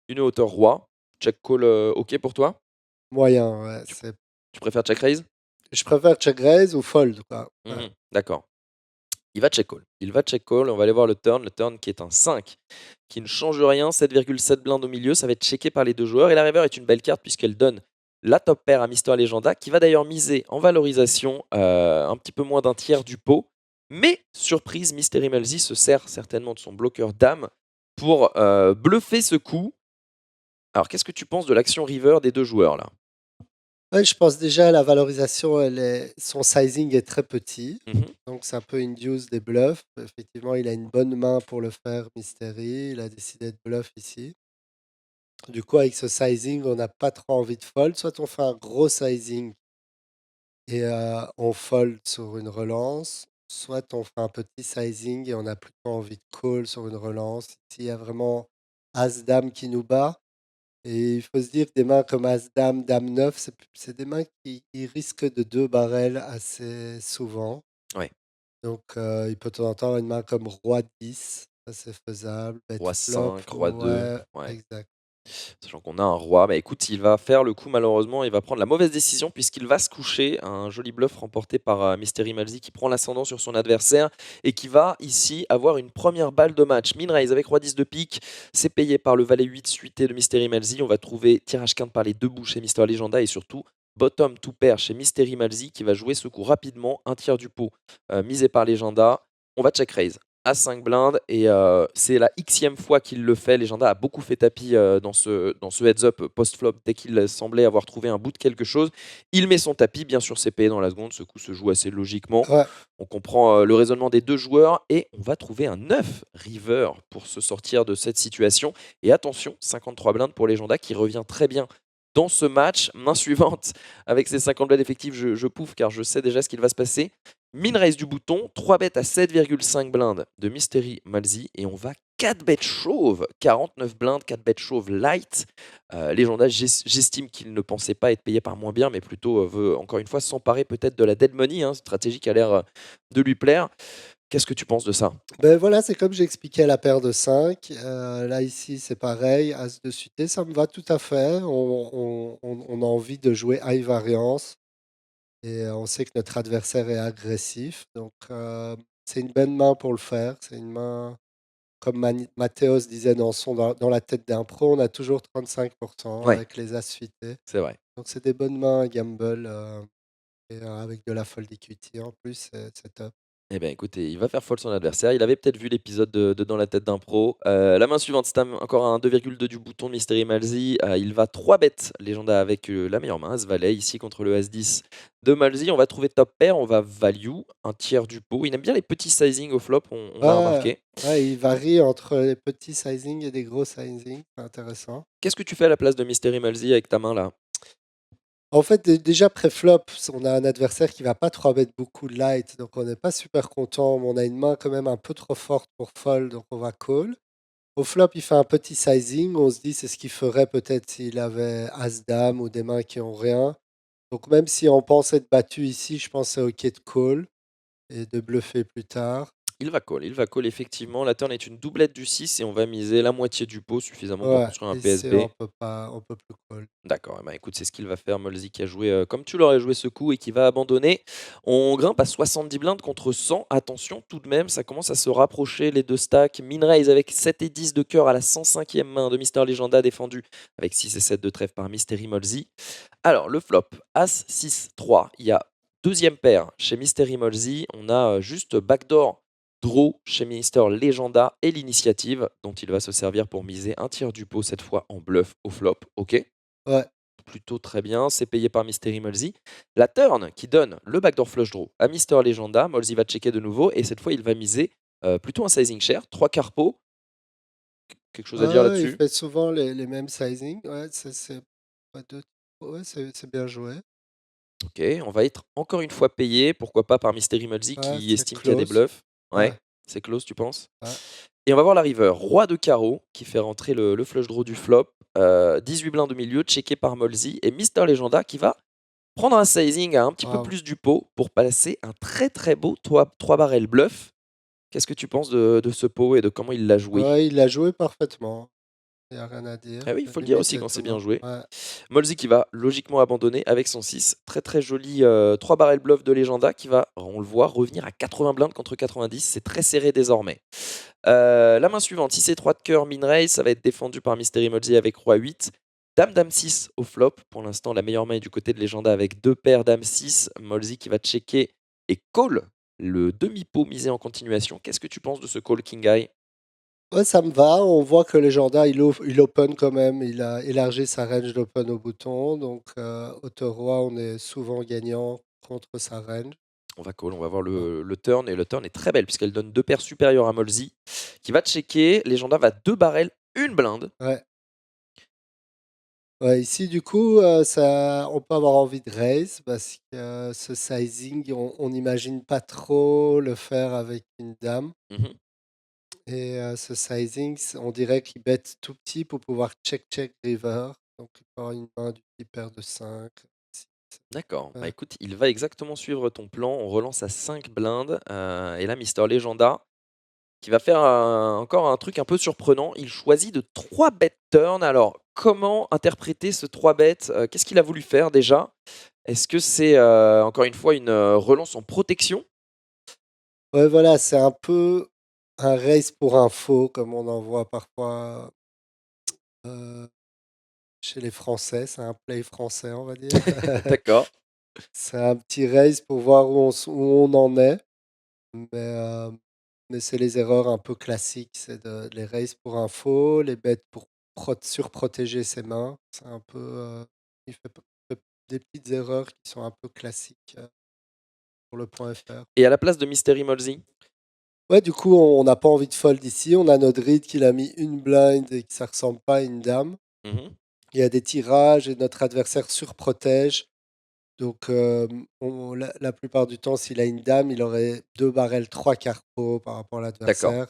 une hauteur roi. Check call, OK pour toi? Moyen, ouais, Tu c'est tu préfères check raise? je préfère check raise ou fold, quoi. Ouais. Mmh. D'accord. Il va check call. Il va check call, on va aller voir le turn qui est un 5, qui ne change rien, 7,7 blindes au milieu, ça va être checké par les 2 joueurs et la river est une belle carte puisqu'elle donne la top pair à Mister Legenda qui va d'ailleurs miser en valorisation, un petit peu moins d'un tiers du pot. Mais surprise, Mystery Malzy se sert certainement de son bloqueur dame pour, bluffer ce coup. Alors qu'est-ce que tu penses de l'action river des 2 joueurs là? Ouais, je pense déjà la valorisation, son sizing est très petit, Mmh. donc ça peut induce des bluffs. Effectivement, il a une bonne main pour le faire, Mystery. Il a décidé de bluff ici. Du coup, avec ce sizing, on n'a pas trop envie de fold. Soit on fait un gros sizing et on fold sur une relance, soit on fait un petit sizing et on a plutôt envie de call sur une relance. S'il y a vraiment as-dame qui nous bat, et il faut se dire que des mains comme as-dame, dame-9, c'est des mains qui risquent de 2 barrels assez souvent. Ouais, Donc il peut de temps en temps avoir une main comme roi 10, ça c'est faisable. Bet roi flop, 5, roi 2, ouais, ouais. exact. Sachant qu'on a un roi, bah écoute, il va faire le coup malheureusement, il va prendre la mauvaise décision puisqu'il va se coucher. Un joli bluff remporté par Mystery Malzy qui prend l'ascendant sur son adversaire et qui va ici avoir une première balle de match. Min raise avec roi 10 de pique, c'est payé par le valet 8 suité de Mystery Malzy. On va trouver tirage quinte par les 2 bouts chez Mister Legenda et surtout bottom to pair chez Mystery Malzy qui va jouer ce coup rapidement, un tiers du pot misé par Legenda. On va check raise à 5 blindes et c'est la xème fois qu'il le fait. Legenda a beaucoup fait tapis dans ce heads-up post-flop dès qu'il semblait avoir trouvé un bout de quelque chose. Il met son tapis, bien sûr c'est payé dans la seconde, ce coup se joue assez logiquement. Ouais. On comprend le raisonnement des 2 joueurs et on va trouver un 9 river pour se sortir de cette situation. Et attention, 53 blindes pour Legenda qui revient très bien dans ce match. Main suivante, avec ses 50 blindes effectives, je pouffe car je sais déjà ce qu'il va se passer. Min raise du bouton, 3 bêtes à 7,5 blindes de Mystery Malzy et on va 4 bêtes chauves, 49 blindes, 4 bêtes chauves light. Legenda, j'estime qu'il ne pensait pas être payé par moins bien, mais plutôt veut encore une fois s'emparer peut-être de la dead money, hein, stratégie qui a l'air de lui plaire. Qu'est-ce que tu penses de ça? Ben voilà, c'est comme j'expliquais la paire de 5. Là, ici, c'est pareil, as de suité, ça me va tout à fait. On a envie de jouer high variance et on sait que notre adversaire est agressif. Donc, c'est une bonne main pour le faire. C'est une main, comme Mathéos disait dans la tête d'un pro, on a toujours 35% Ouais, avec les as suités. c'est vrai. Donc, c'est des bonnes mains à gamble et avec de la fold equity en plus, c'est top. Eh bien, écoutez, il va faire folle son adversaire. Il avait peut-être vu l'épisode de Dans la tête d'un pro. La main suivante, c'est encore un 2,2 du bouton de Mystery Malzy. Il va 3 bêtes Legenda avec la meilleure main, As Valet, ici contre le As-10 de Malzy. On va trouver top pair, on va value, un tiers du pot. Il aime bien les petits sizing au flop, on a Ouais, remarqué. ouais, il varie entre les petits sizing et des gros sizing, c'est intéressant. Qu'est-ce que tu fais à la place de Mystery Malzy avec ta main là? En fait, déjà pré-flop, on a un adversaire qui va pas 3 bet beaucoup de light, donc on n'est pas super content, mais on a une main quand même un peu trop forte pour fold, donc on va call. Au flop, il fait un petit sizing, on se dit c'est ce qu'il ferait peut-être s'il avait As-Dame ou des mains qui ont rien. Donc même si on pense être battu ici, je pense que c'est OK de call et de bluffer plus tard. Il va call effectivement. La turn est une doublette du 6 et on va miser la moitié du pot, suffisamment pour Ouais, construire un ici PSB. on peut plus call. D'accord, eh ben, écoute, c'est ce qu'il va faire, Molzy qui a joué comme tu l'aurais joué ce coup et qui va abandonner. On grimpe à 70 blindes contre 100. Attention, tout de même, ça commence à se rapprocher les deux stacks. Min-raise avec 7 et 10 de cœur à la 105e main de Mister Legenda, défendu avec 6 et 7 de trèfle par Mystery Molzy. Alors, le flop, As 6 3. Il y a deuxième paire chez Mystery Molzy. On a juste backdoor draw chez Mister Legenda et l'initiative dont il va se servir pour miser un tiers du pot, cette fois en bluff au flop. Ok, Ouais, plutôt très bien, c'est payé par Mystery Molzy. La turn qui donne le backdoor flush draw à Mister Legenda, Molzy va checker de nouveau et cette fois il va miser plutôt un sizing share, 3 carpos. Quelque chose à dire ouais, il là-dessus? fait souvent les mêmes sizing. Ouais, c'est pas deux ouais, c'est bien joué. Ok, on va être encore une fois payé, pourquoi pas par Mystery Molzy Ouais, qui c'est estime qu'il y a des close. bluffs. Ouais, Ouais, c'est close, tu penses? ouais. Et on va voir la river, roi de carreau, qui fait rentrer le flush draw du flop. 18 blindes au milieu, checké par Molzy. Et Mister Legenda qui va prendre un sizing à un petit peu Waouh. plus du pot pour passer un très très beau 3 barrels bluff. Qu'est-ce que tu penses de ce pot et de comment il l'a joué? Ouais, il l'a joué parfaitement. Il y a rien à dire. Ah oui, il faut le dire Limite aussi quand c'est bien étonnant. joué. Ouais, Molzy qui va logiquement abandonner avec son 6. Très très joli 3 barrels bluff de Legenda qui va, on le voit, revenir à 80 blindes contre 90. C'est très serré désormais. La main suivante, 6 et 3 de cœur, min raise, ça va être défendu par Mystery Molzy avec roi 8. Dame Dame 6 au flop. Pour l'instant, la meilleure main est du côté de Legenda avec deux paires Dame 6. Molzy qui va checker et call le demi-pot misé en continuation. Qu'est-ce que tu penses de ce call King Eye? ouais, ça me va. On voit que Legenda, il open quand même. Il a élargi sa range d'open au bouton. Donc, Auto-Roi, on est souvent gagnant contre sa range. On va call, on va voir Ouais. le turn. Et le turn est très belle puisqu'elle donne deux paires supérieures à Molzy qui va checker. Legenda va deux barrels, une blinde. Ouais. Ouais, ici, du coup, on peut avoir envie de raise parce que ce sizing, on n'imagine pas trop le faire avec une dame. Mhm. Et ce sizing, on dirait qu'il bet tout petit pour pouvoir check river. Donc, il peut avoir une main du type paire de 5. D'accord. Bah Ouais. écoute, il va exactement suivre ton plan. On relance à 5 blindes. Et là, Mister Legenda qui va faire encore un truc un peu surprenant. Il choisit de 3 bet turn. Alors, comment interpréter ce 3 bet? Qu'est-ce qu'il a voulu faire déjà? Est-ce que c'est encore une fois une relance en protection? Ouais, voilà, c'est un peu un race pour info, comme on en voit parfois euh, chez les Français. C'est un play français, on va dire. D'accord. C'est un petit race pour voir où on en est. Mais, mais c'est les erreurs un peu classiques. C'est les races pour info, les bêtes pour surprotéger ses mains. C'est un peu. Il fait des petites erreurs qui sont un peu classiques pour le point FR. Et à la place de Mystery Molzy? Ouais, du coup, on n'a pas envie de fold ici. On a notre read qui a mis une blind et que ça ressemble pas à une dame. Mhm. Il y a des tirages et notre adversaire surprotège. Donc, la plupart du temps, s'il a une dame, il aurait 2 barrels, 3 carpos par rapport à D'accord. l'adversaire.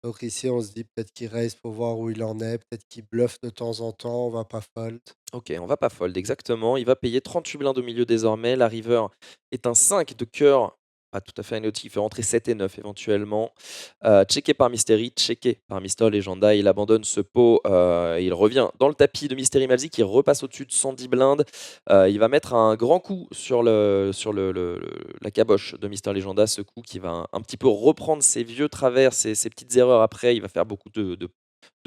Donc ici, on se dit peut-être qu'il raise pour voir où il en est, peut-être qu'il bluffe de temps en temps, on va pas fold. Ok, on va pas fold, exactement. Il va payer 38 blindes au milieu désormais. La river est un 5 de cœur. Pas tout à fait anecdotique, il fait rentrer 7 et 9 éventuellement. Checké par Mystery, checké par Mister Legenda. Il abandonne ce pot. Il revient dans le tapis de Mystery Malzy qui repasse au-dessus de 110 blindes. Il va mettre un grand coup sur, la caboche de Mister Legenda. Ce coup qui va un petit peu reprendre ses vieux travers, ses petites erreurs après. Il va faire beaucoup de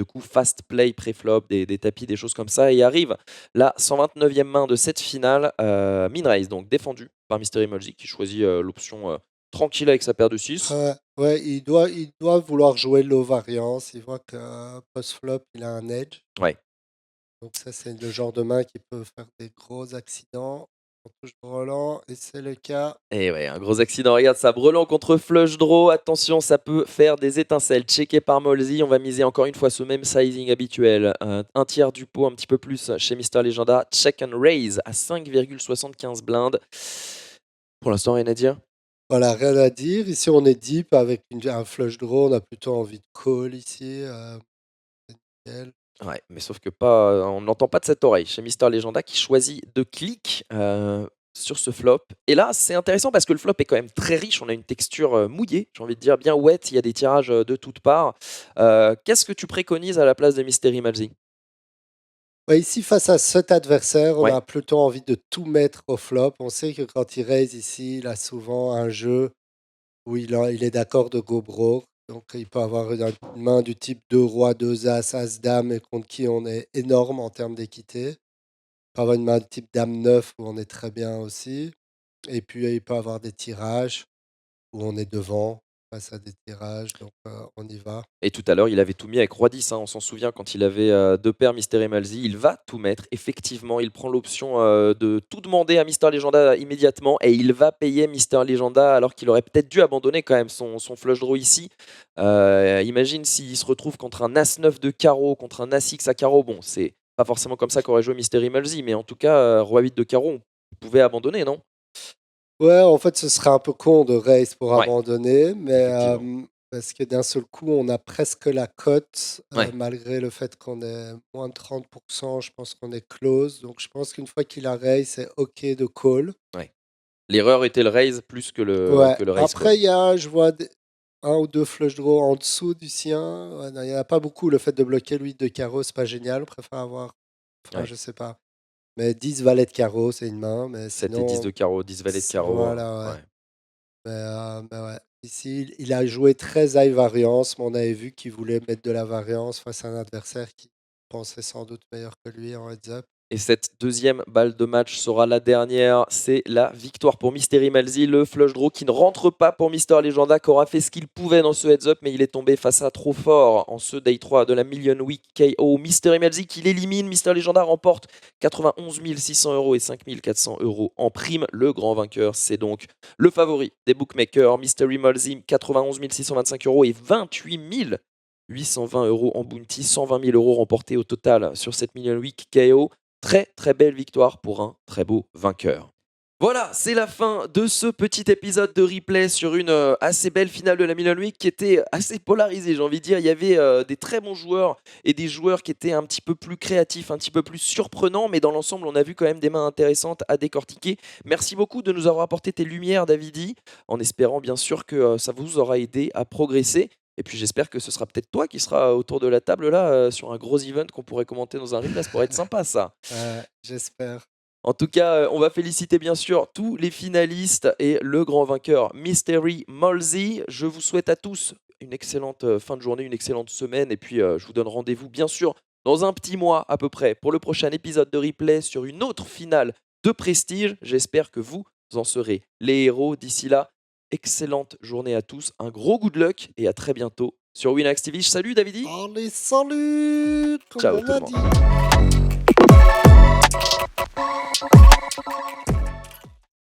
coups fast play pré-flop, des tapis, des choses comme ça. Et arrive la 129e main de cette finale, min raise, donc défendu par Mystery Magic qui choisit l'option tranquille avec sa paire de 6. Ouais, il doit vouloir jouer low variance. Il voit que post-flop, il a un edge. Ouais. Donc ça, c'est le genre de main qui peut faire des gros accidents. On touche Roland, et c'est le cas. Et ouais, un gros accident. Regarde ça, brelan contre flush draw. Attention, ça peut faire des étincelles. Checké par Molzy. On va miser encore une fois ce même sizing habituel. Un tiers du pot, un petit peu plus chez Mister Legenda. Check and raise à 5,75 blindes. Pour l'instant, rien à dire. Voilà, rien à dire. Ici, on est deep avec un flush draw. On a plutôt envie de call ici. C'est nickel. Ouais, mais sauf que pas, on n'entend pas de cette oreille chez Mister Legenda qui choisit de click sur ce flop. Et là, c'est intéressant parce que le flop est quand même très riche. On a une texture mouillée, j'ai envie de dire, bien wet. Il y a des tirages de toutes parts. Qu'est-ce que tu préconises à la place de Mystery Malzy? Ouais, ici, face à cet adversaire, on Ouais, a plutôt envie de tout mettre au flop. On sait que quand il raise ici, il a souvent un jeu où il est d'accord de go broke. Donc, il peut avoir une main du type 2 rois, 2 as, as dame, et contre qui on est énorme en termes d'équité. Il peut avoir une main du type dame 9 où on est très bien aussi. Et puis, il peut avoir des tirages où on est devant face à des tirages. Donc, on y va. et tout à l'heure, il avait tout mis avec Roi 10, hein, on s'en souvient quand il avait deux paires Mystery Malzy. Il va tout mettre, effectivement. Il prend l'option de tout demander à Mister Legenda immédiatement et il va payer Mister Legenda alors qu'il aurait peut-être dû abandonner quand même son flush draw ici. Imagine s'il se retrouve contre un As-9 de carreau, contre un As-X à carreau. Bon, c'est pas forcément comme ça qu'aurait joué Mystery Malzy, mais en tout cas, Roi 8 de carreau, on pouvait abandonner, non? Ouais, en fait, ce serait un peu con de raise pour Ouais, abandonner, mais effectivement. parce que d'un seul coup, on a presque la cote, Ouais, malgré le fait qu'on est moins de 30. Je pense qu'on est close. Donc je pense qu'une fois qu'il a raise, c'est OK de call. ouais. L'erreur était le raise plus Ouais, que le raise call. après, je vois 1 ou 2 flush draws en dessous du sien. Ouais, non, il y en a pas beaucoup. Le fait de bloquer le 8 de carreau, c'est pas génial. On préfère avoir, enfin, Ouais. je sais pas. Mais 10 valet de carreau, c'est une main, mais 7 et 10 sinon, de carreau, 10 valet de carreau. voilà, ouais. Ouais. Mais ouais, ici, il a joué très high variance, mais on avait vu qu'il voulait mettre de la variance face à un adversaire qui pensait sans doute meilleur que lui en heads up. Et cette deuxième balle de match sera la dernière. C'est la victoire pour Mystery Malzy, le flush draw qui ne rentre pas pour Mister Legenda, qui aura fait ce qu'il pouvait dans ce heads up, mais il est tombé face à trop fort en ce day 3 de la Million Week KO. Mystery Malzy qui l'élimine. Mister Legenda remporte 91 600 € et 5 400 € en prime. Le grand vainqueur, c'est donc le favori des bookmakers, Mystery Malzy, 91 625 € et 28 820 € en bounty, 120 000 € remportés au total sur cette Million Week KO. Très très belle victoire pour un très beau vainqueur. Voilà, c'est la fin de ce petit épisode de replay sur une assez belle finale de la Milan Week qui était assez polarisée, j'ai envie de dire. Il y avait des très bons joueurs et des joueurs qui étaient un petit peu plus créatifs, un petit peu plus surprenants, mais dans l'ensemble, on a vu quand même des mains intéressantes à décortiquer. Merci beaucoup de nous avoir apporté tes lumières, Davidi, en espérant bien sûr que ça vous aura aidé à progresser. Et puis j'espère que ce sera peut-être toi qui sera autour de la table là sur un gros event qu'on pourrait commenter dans un replay. Ça pourrait être sympa ça. J'espère. En tout cas, on va féliciter bien sûr tous les finalistes et le grand vainqueur Mystery Malzy. Je vous souhaite à tous une excellente fin de journée, une excellente semaine et puis je vous donne rendez-vous bien sûr dans un petit mois à peu près pour le prochain épisode de replay sur une autre finale de prestige. J'espère que vous en serez les héros. D'ici là, excellente journée à tous, un gros good luck et à très bientôt sur Winamax TV. Salut Davidi, Allez, salut, comme ciao on tout le a monde. dit.